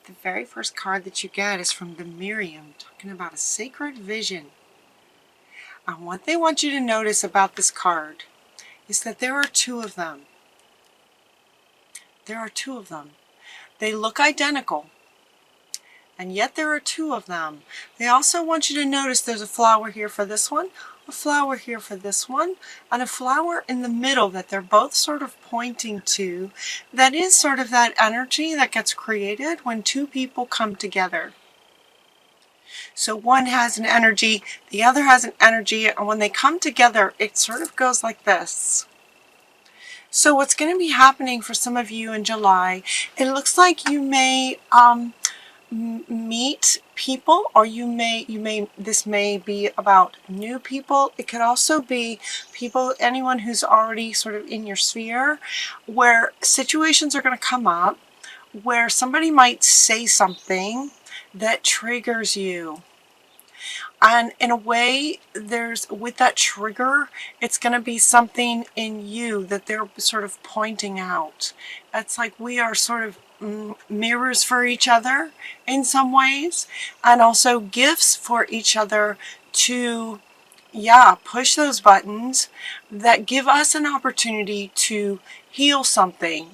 The very first card that you get is from the Miriam, talking about a sacred vision. And what they want you to notice about this card is that there are two of them. There are two of them. They look identical, and yet there are two of them. They also want you to notice there's a flower here for this one, a flower here for this one, and a flower in the middle that they're both sort of pointing to. That is sort of that energy that gets created when two people come together. So one has an energy, the other has an energy, and when they come together, it sort of goes like this. So what's going to be happening for some of you in July, it looks like you may meet people, or this may be about new people. It could also be people, anyone who's already sort of in your sphere, where situations are going to come up where somebody might say something that triggers you. And in a way, with that trigger, it's going to be something in you that they're sort of pointing out. It's like we are sort of mirrors for each other in some ways, and also gifts for each other to, push those buttons that give us an opportunity to heal something.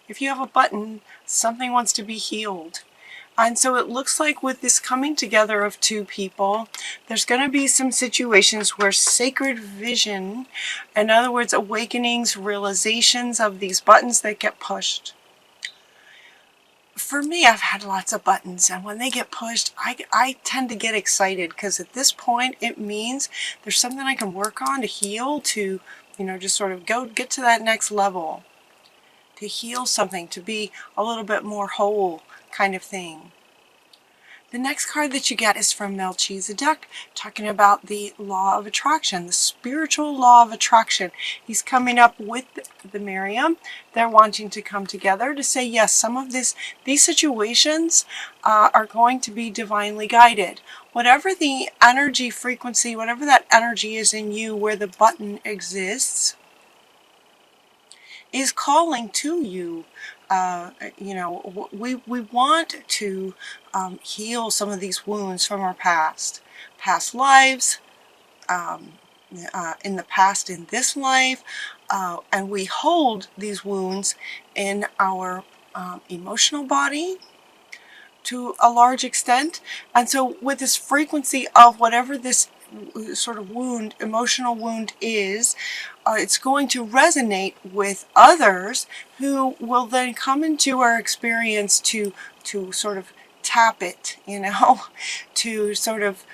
If you have a button, something wants to be healed. And so it looks like with this coming together of two people, there's going to be some situations where sacred vision, in other words, awakenings, realizations of these buttons that get pushed. For me, I've had lots of buttons, and when they get pushed, I tend to get excited, because at this point, it means there's something I can work on to heal, to, just sort of get to that next level, to heal something, to be a little bit more whole, kind of thing. The next card that you get is from Melchizedek, talking about the law of attraction, the spiritual law of attraction. He's coming up with the Miriam. They're wanting to come together to say, yes, some of these situations are going to be divinely guided. Whatever the energy frequency, whatever that energy is in you where the button exists, is calling to you. We want to heal some of these wounds from our past lives, in the past, in this life, and we hold these wounds in our emotional body to a large extent. And so with this frequency of whatever this sort of wound, emotional wound is, it's going to resonate with others who will then come into our experience to sort of tap it, to sort of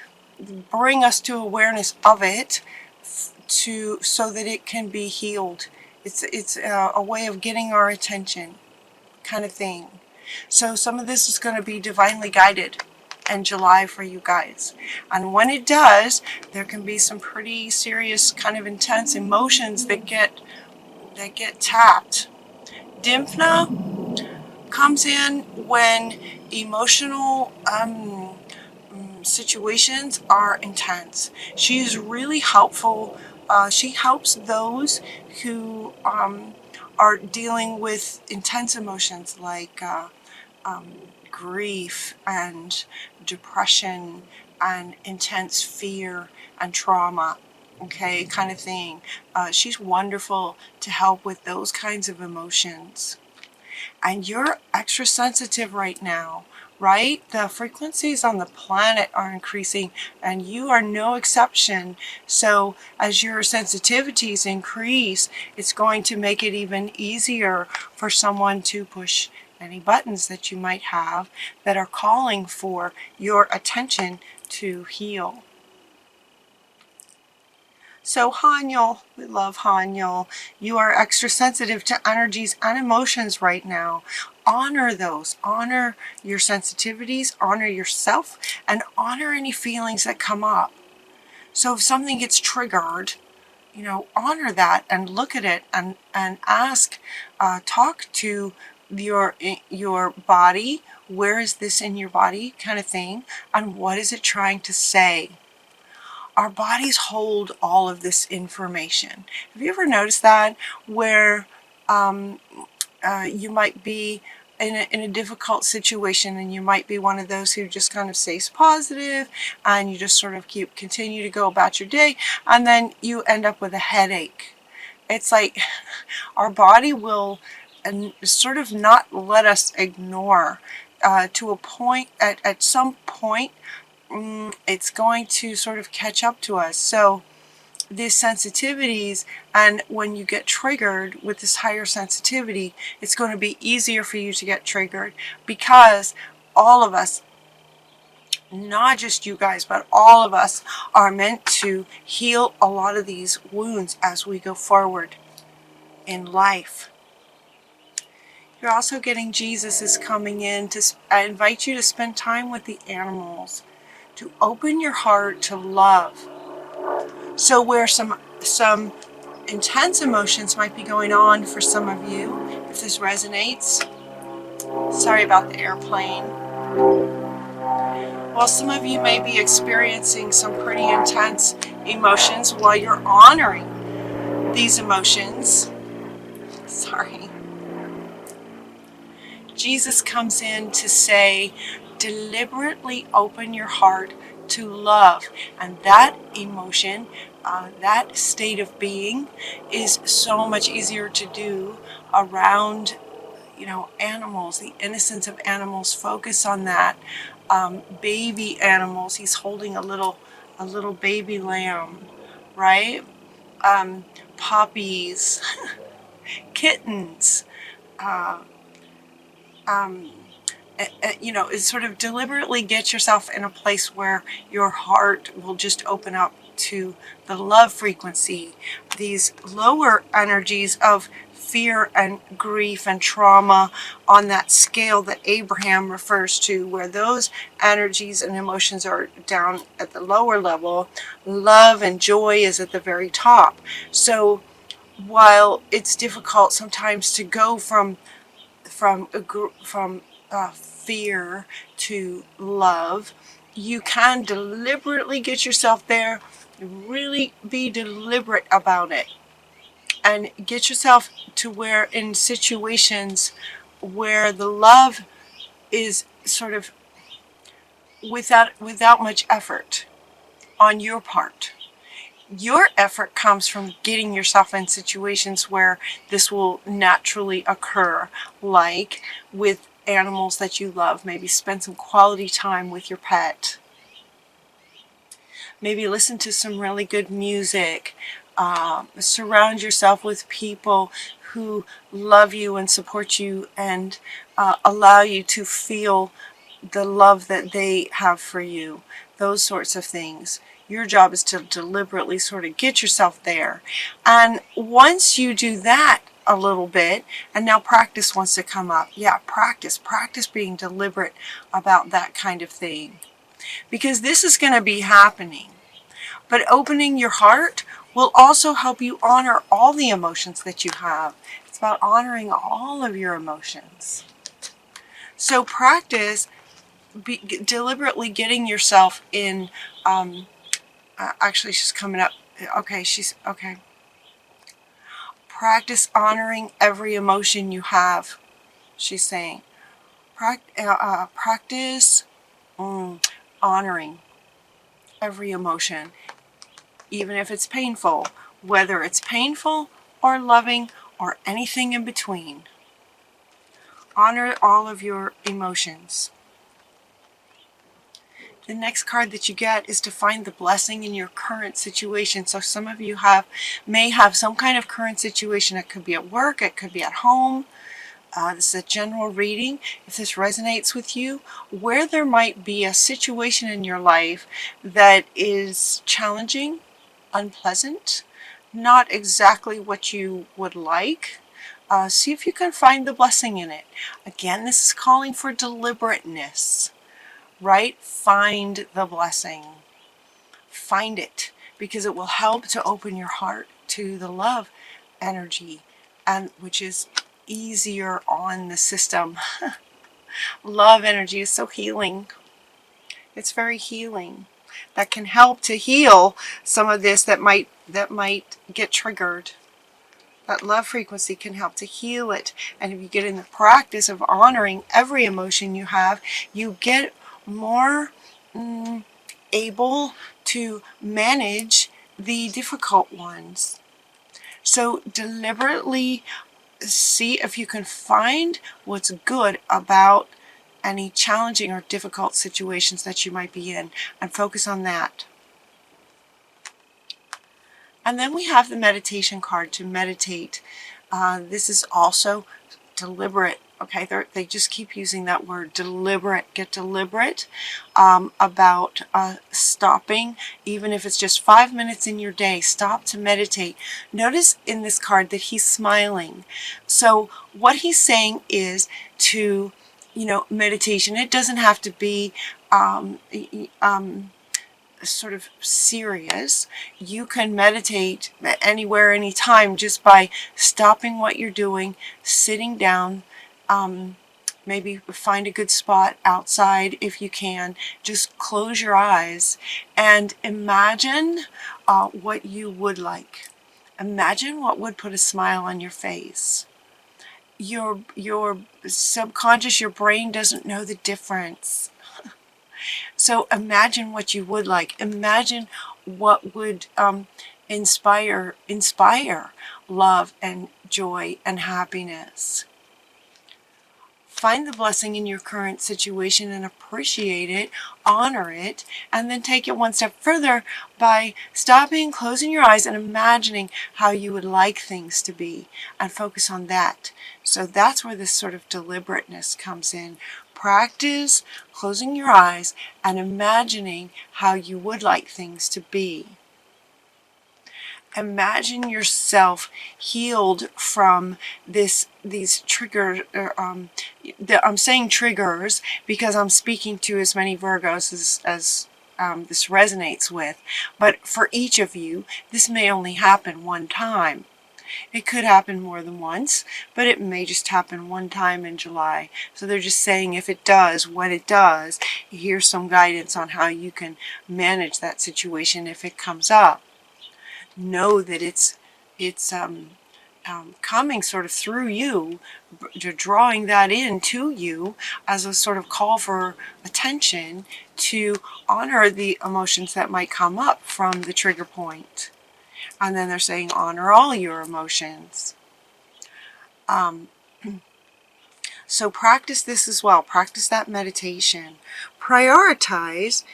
bring us to awareness of it, so that it can be healed. It's a way of getting our attention, kind of thing. So some of this is going to be divinely guided in July for you guys. And when it does, there can be some pretty serious, kind of intense emotions that get tapped. Dimphna comes in when emotional situations are intense. She is really helpful. She helps those who are dealing with intense emotions like grief and depression and intense fear and trauma, okay, kind of thing. She's wonderful to help with those kinds of emotions. And you're extra sensitive right now, right? The frequencies on the planet are increasing, and you are no exception. So as your sensitivities increase, it's going to make it even easier for someone to push any buttons that you might have that are calling for your attention to heal. So Hanyul, we love Hanyul. You are extra sensitive to energies and emotions right now. Honor those. Honor your sensitivities, honor yourself, and honor any feelings that come up. So if something gets triggered, honor that and look at it and ask, talk to your body. Where is this in your body, kind of thing, and what is it trying to say? Our bodies hold all of this information. Have you ever noticed that, where you might be in a difficult situation, and you might be one of those who just kind of stays positive and you just sort of continue to go about your day, and then you end up with a headache. It's like our body will sort of not let us ignore to a point. At some point, it's going to sort of catch up to us. So these sensitivities, and when you get triggered with this higher sensitivity, it's going to be easier for you to get triggered, because all of us, not just you guys, but all of us are meant to heal a lot of these wounds as we go forward in life. You're also getting Jesus is coming in to invite you to spend time with the animals, to open your heart to love. So where some intense emotions might be going on for some of you, if this resonates, sorry about the airplane. Well, some of you may be experiencing some pretty intense emotions while you're honoring these emotions. Sorry. Jesus comes in to say, deliberately open your heart to love. And that emotion, that state of being, is so much easier to do around, animals, the innocence of animals. Focus on that. Baby animals. He's holding a little baby lamb, right? Puppies, kittens. Is sort of deliberately get yourself in a place where your heart will just open up to the love frequency. These lower energies of fear and grief and trauma on that scale that Abraham refers to, where those energies and emotions are down at the lower level, love and joy is at the very top. So while it's difficult sometimes to go from fear to love, you can deliberately get yourself there. Really be deliberate about it, and get yourself to where, in situations where the love is sort of without much effort on your part. Your effort comes from getting yourself in situations where this will naturally occur, like with animals that you love. Maybe spend some quality time with your pet. Maybe listen to some really good music. Surround yourself with people who love you and support you and allow you to feel the love that they have for you. Those sorts of things. Your job is to deliberately sort of get yourself there. And once you do that a little bit, and now practice wants to come up. Yeah, practice being deliberate about that kind of thing. Because this is going to be happening. But opening your heart will also help you honor all the emotions that you have. It's about honoring all of your emotions. So practice deliberately getting yourself in, actually she's coming up. Okay, okay. Practice honoring every emotion you have, she's saying. Practice honoring every emotion, even if it's painful, whether it's painful or loving or anything in between. Honor all of your emotions. The next card that you get is to find the blessing in your current situation. So some of you may have some kind of current situation. It could be at work, it could be at home. This is a general reading. If this resonates with you, where there might be a situation in your life that is challenging, unpleasant, not exactly what you would like, see if you can find the blessing in it. Again, this is calling for deliberateness. Right? Find the blessing. Find it, because it will help to open your heart to the love energy, and which is easier on the system. Love energy is so healing. It's very healing. That can help to heal some of this that might get triggered. That love frequency can help to heal it. And if you get in the practice of honoring every emotion you have, you get more able to manage the difficult ones. So deliberately see if you can find what's good about any challenging or difficult situations that you might be in and focus on that. And then we have the meditation card to meditate. This is also deliberate. Okay, they just keep using that word, deliberate. Get deliberate about stopping, even if it's just 5 minutes in your day. Stop to meditate. Notice in this card that he's smiling. So what he's saying is to, meditation. It doesn't have to be sort of serious. You can meditate anywhere, anytime, just by stopping what you're doing, sitting down, maybe find a good spot outside if you can. Just close your eyes and imagine what you would like. Imagine what would put a smile on your face. Your subconscious, your brain doesn't know the difference. So imagine what you would like. Imagine what would inspire love and joy and happiness. Find the blessing in your current situation and appreciate it, honor it, and then take it one step further by stopping, closing your eyes, and imagining how you would like things to be, and focus on that. So that's where this sort of deliberateness comes in. Practice closing your eyes and imagining how you would like things to be. Imagine yourself healed from these triggers. I'm saying triggers because I'm speaking to as many Virgos as this resonates with. But for each of you, this may only happen one time. It could happen more than once, but it may just happen one time in July. So they're just saying if it does, when it does, here's some guidance on how you can manage that situation if it comes up. Know that it's coming sort of through you, drawing that in to you as a sort of call for attention to honor the emotions that might come up from the trigger point. And then they're saying honor all your emotions. So practice this as well. Practice that meditation. Prioritize.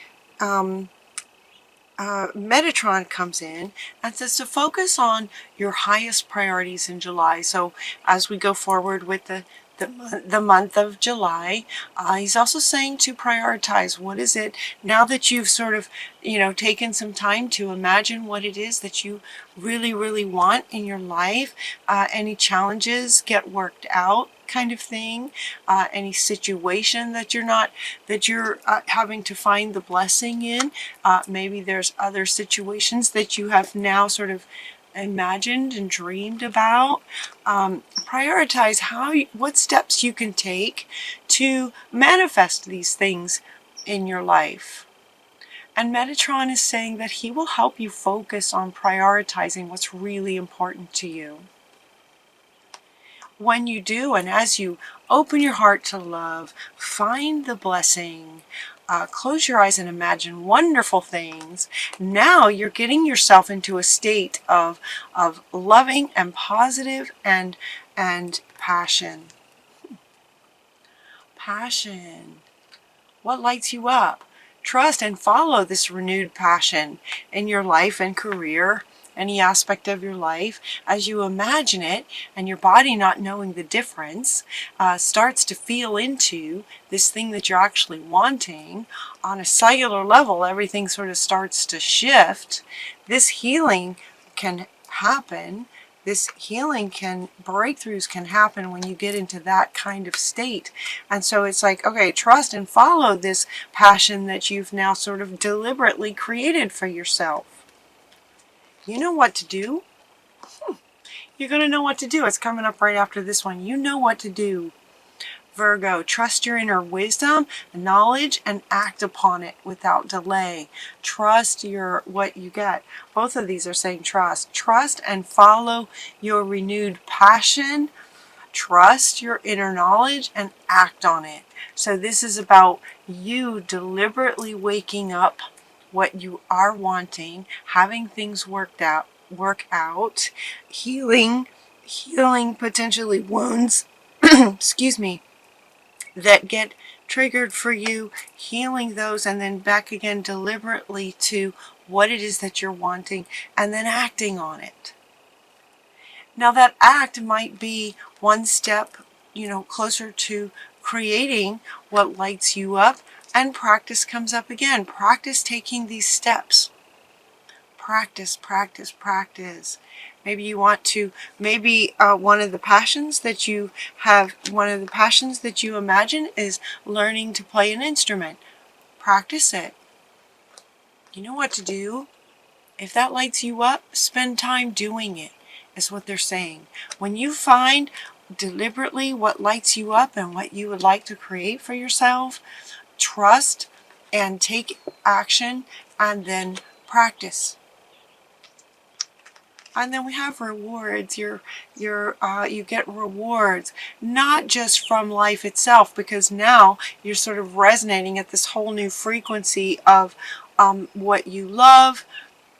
Metatron comes in and says to focus on your highest priorities in July. So as we go forward with the month of July, he's also saying to prioritize. What is it, now that you've sort of, taken some time to imagine what it is that you really, really want in your life, any challenges get worked out, kind of thing, any situation that you're having to find the blessing in. Maybe there's other situations that you have now sort of imagined and dreamed about. Prioritize what steps you can take to manifest these things in your life. And Metatron is saying that he will help you focus on prioritizing what's really important to you. When you do, and as you open your heart to love, find the blessing, close your eyes and imagine wonderful things, now you're getting yourself into a state of loving and positive and passion. Passion. What lights you up? Trust and follow this renewed passion in your life and career, any aspect of your life, as you imagine it, and your body, not knowing the difference, starts to feel into this thing that you're actually wanting. On a cellular level, everything sort of starts to shift. This healing can happen. Breakthroughs can happen when you get into that kind of state. And so it's like, okay, trust and follow this passion that you've now sort of deliberately created for yourself. You know what to do. You're going to know what to do. It's coming up right after this one. You know what to do. Virgo, trust your inner wisdom, knowledge, and act upon it without delay. Trust what you get. Both of these are saying trust. Trust and follow your renewed passion. Trust your inner knowledge and act on it. So this is about you deliberately waking up what you are wanting, having things work out, healing potentially wounds, excuse me, that get triggered for you, healing those, and then back again deliberately to what it is that you're wanting, and then acting on it. Now that act might be one step, closer to creating what lights you up, and practice comes up again. Practice taking these steps. Practice, practice, practice. Maybe you want to, one of the passions that you imagine is learning to play an instrument. Practice it. You know what to do. If that lights you up, spend time doing it, is what they're saying. When you find deliberately what lights you up and what you would like to create for yourself, trust and take action, and then practice. And then we have rewards. You get rewards, not just from life itself, because now you're sort of resonating at this whole new frequency of what you love.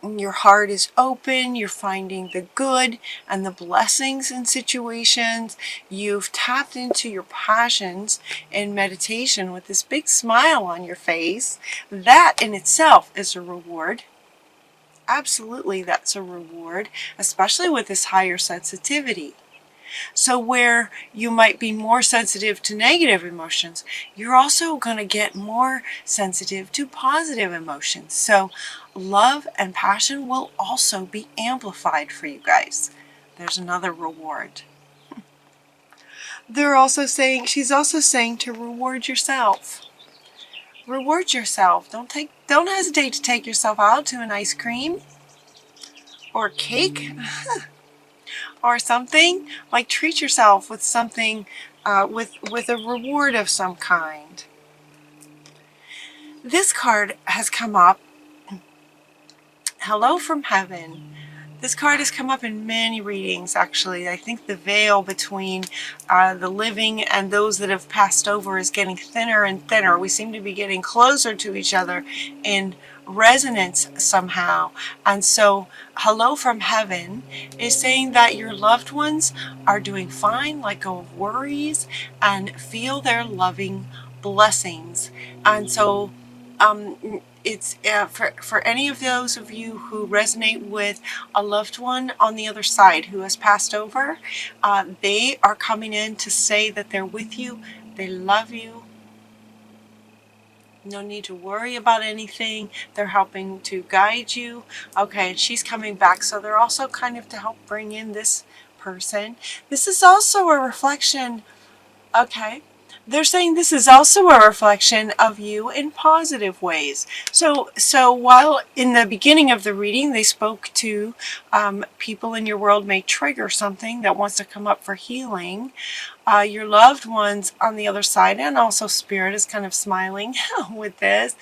Your heart is open. You're finding the good and the blessings in situations. You've tapped into your passions in meditation with this big smile on your face. That in itself is a reward. Absolutely, that's a reward, especially with this higher sensitivity. So where you might be more sensitive to negative emotions, you're also going to get more sensitive to positive emotions. So love and passion will also be amplified for you guys. There's another reward. She's also saying to reward yourself. Reward yourself. Don't hesitate to take yourself out to an ice cream or cake or something. Like, treat yourself with something, with a reward of some kind. This card has come up. Hello from Heaven. This card has come up in many readings, actually. I think the veil between the living and those that have passed over is getting thinner and thinner. We seem to be getting closer to each other in resonance somehow. And so, Hello from Heaven is saying that your loved ones are doing fine. Let go of worries and feel their loving blessings. And so, it's for any of those of you who resonate with a loved one on the other side who has passed over, they are coming in to say that they're with you, they love you. No need to worry about anything. They're helping to guide you. Okay, and she's coming back, so they're also kind of to help bring in this person. This is also a reflection. Okay. They're saying this is also a reflection of you in positive ways. So while in the beginning of the reading they spoke to people in your world may trigger something that wants to come up for healing, your loved ones on the other side, and also Spirit is kind of smiling with this.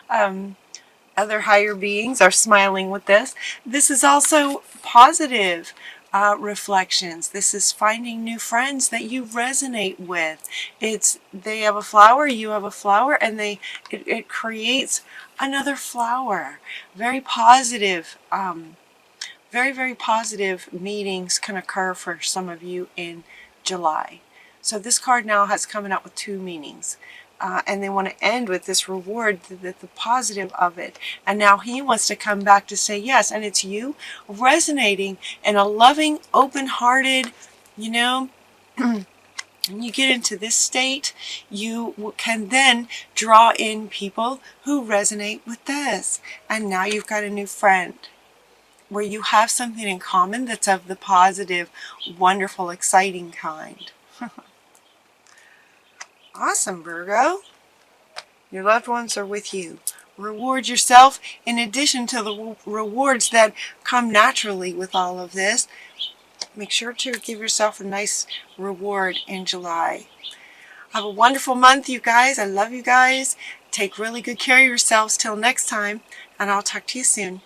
Other higher beings are smiling with this. This is also positive reflections. This is finding new friends that you resonate with. They have a flower, you have a flower, and it creates another flower. Very positive, very, very positive meetings can occur for some of you in July. So this card now has coming out with two meanings. And they want to end with this reward, the positive of it. And now he wants to come back to say yes, and it's you resonating in a loving, open-hearted, when you get into this state, you can then draw in people who resonate with this. And now you've got a new friend where you have something in common that's of the positive, wonderful, exciting kind. Awesome, Virgo. Your loved ones are with you. Reward yourself in addition to the rewards that come naturally with all of this. Make sure to give yourself a nice reward in July. Have a wonderful month, you guys. I love you guys. Take really good care of yourselves till next time, and I'll talk to you soon.